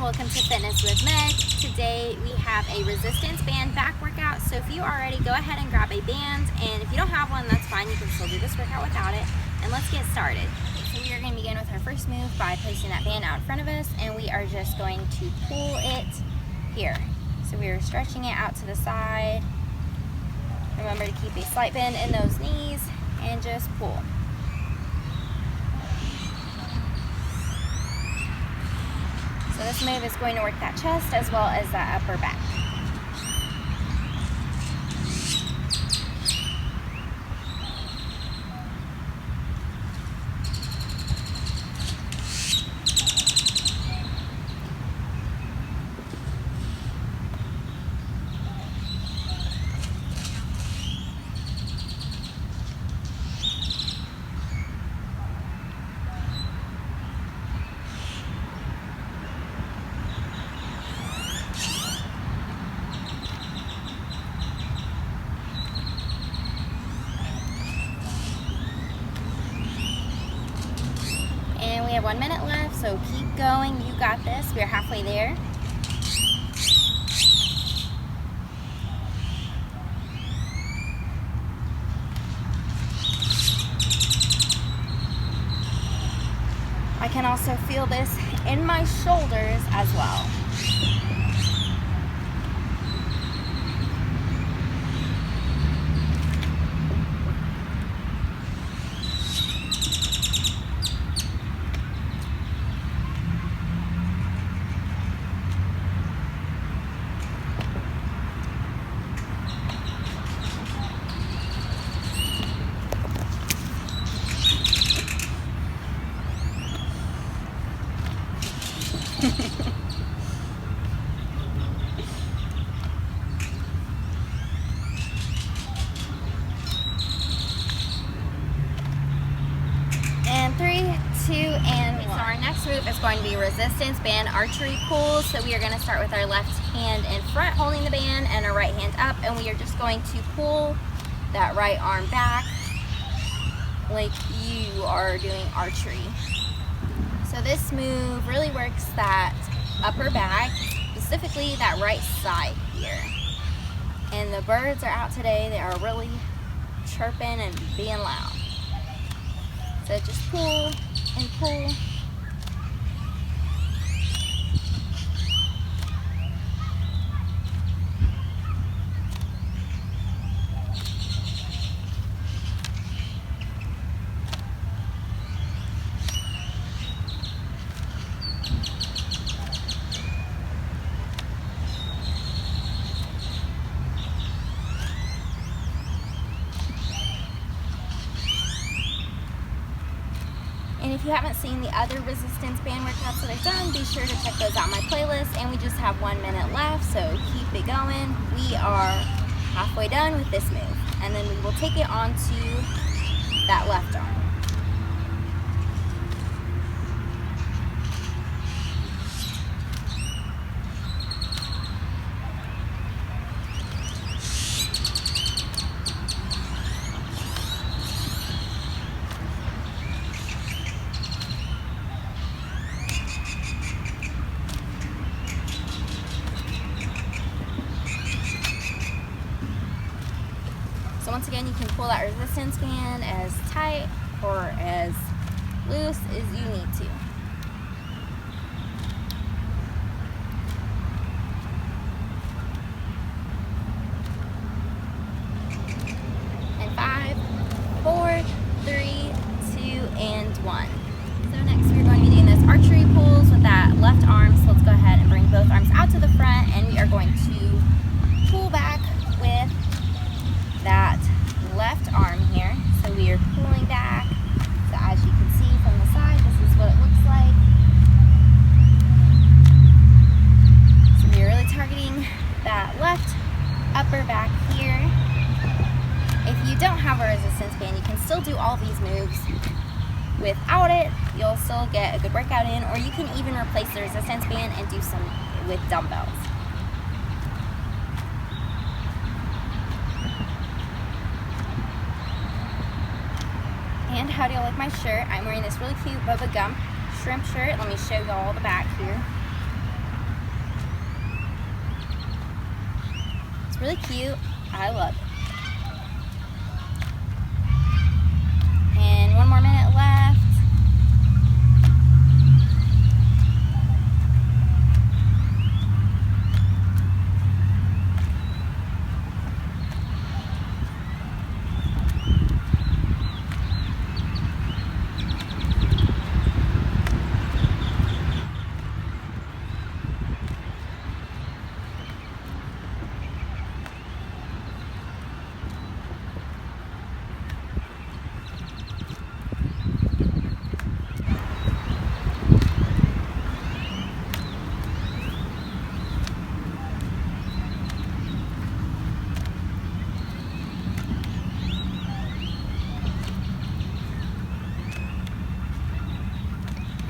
welcome to Fitness with Meg. Today we have a resistance band back workout. So if you are ready, go ahead and grab a band, and if you don't have one, that's fine. You can still do this workout without it. And let's get started. So we are going to begin with our first move by placing that band out in front of us, and we are just going to pull it here. So we are stretching it out to the side. Remember to keep a slight bend in those knees and just pull. So this move is going to work that chest as well as that upper back. We have 1 minute left, so keep going. You got this. We are halfway there. I can also feel this in my shoulders as well. And 3, 2, and 1. So our next move is going to be resistance band archery pulls. So we are going to start with our left hand in front holding the band and our right hand up, and we are just going to pull that right arm back like you are doing archery. So this move really works that upper back, specifically that right side here. And the birds are out today. They are really chirping and being loud. So just pull and pull. And if you haven't seen the other resistance band workouts that I've done, be sure to check those out in my playlist. And we just have 1 minute left, so keep it going. We are halfway done with this move. And then we will take it onto that left arm. So once again, you can pull that resistance band as tight or as loose as you need to. And 5, 4, 3, 2, and 1. So next we're going to be doing those archery pulls with that left arm. So let's go ahead and bring both arms out to the front, and we are going to pull back with that left arm here. So we are pulling back. So as you can see from the side, this is what it looks like. So we are really targeting that left upper back here. If you don't have a resistance band, you can still do all these moves without it. You'll still get a good workout in, or you can even replace the resistance band and do some with dumbbells. And how do you like my shirt? I'm wearing this really cute Bubba Gump shrimp shirt. Let me show you all the back here. It's really cute. I love it. And 1 more minute left.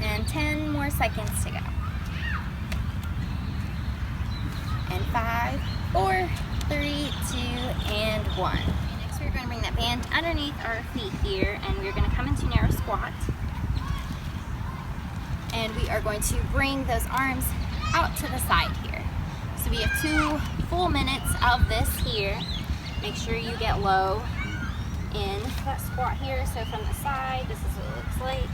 And 10 more seconds to go. And 5, 4, 3, 2, and 1. Next we're going to bring that band underneath our feet here, and we're going to come into narrow squat. And we are going to bring those arms out to the side here. So we have 2 full minutes of this here. Make sure you get low in that squat here. So from the side, this is what it looks like.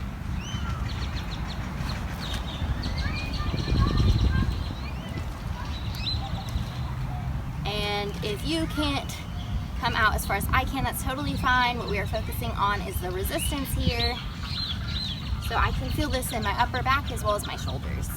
And if you can't come out as far as I can, that's totally fine. What we are focusing on is the resistance here. So I can feel this in my upper back as well as my shoulders.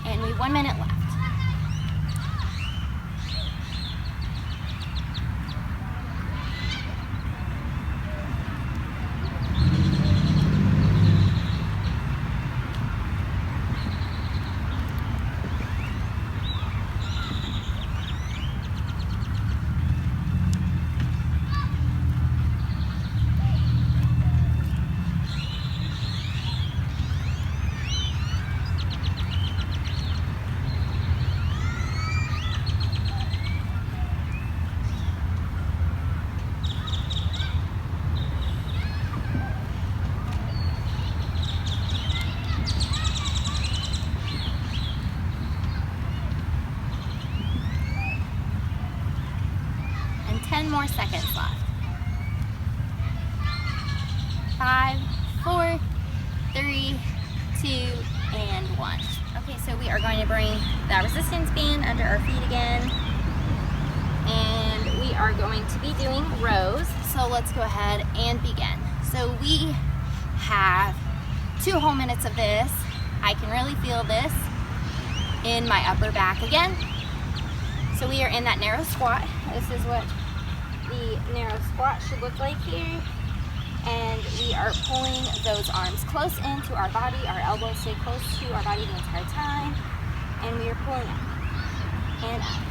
And we have 1 minute left. And 10 more seconds left. 5, 4, 3, 2, and 1. Okay, so we are going to bring that resistance band under our feet again. And we are going to be doing rows. So let's go ahead and begin. So we have 2 whole minutes of this. I can really feel this in my upper back again. So we are in that narrow squat. This is what the narrow squat should look like here. And we are pulling those arms close into our body. Our elbows stay close to our body the entire time. And we are pulling up and up.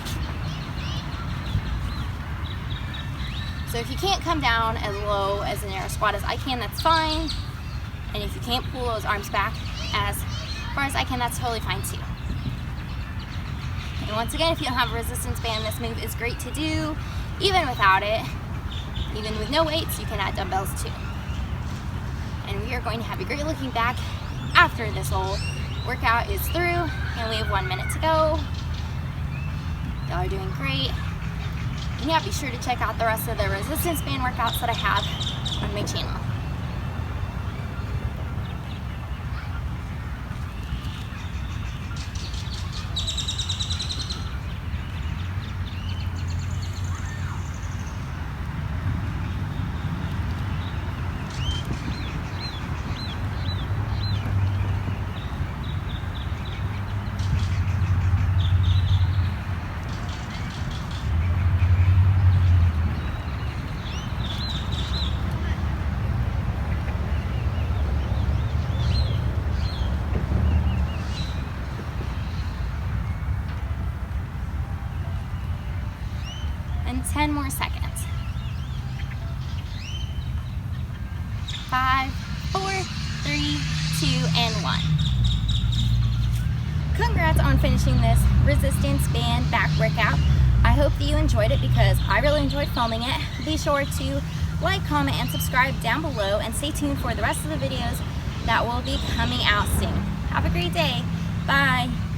So if you can't come down as low as a narrow squat as I can, that's fine. And if you can't pull those arms back as far as I can, that's totally fine too. And once again, if you don't have a resistance band, this move is great to do. Even without it, even with no weights, you can add dumbbells too. And we are going to have a great looking back after this whole workout is through. And we have 1 minute to go. Y'all are doing great. And yeah, be sure to check out the rest of the resistance band workouts that I have on my channel. And 10 more seconds. 5, 4, 3, 3, 2, and 1. Congrats on finishing this resistance band back workout. I hope that you enjoyed it because I really enjoyed filming it. Be sure to like, comment, and subscribe down below, and stay tuned for the rest of the videos that will be coming out soon. Have a great day. Bye.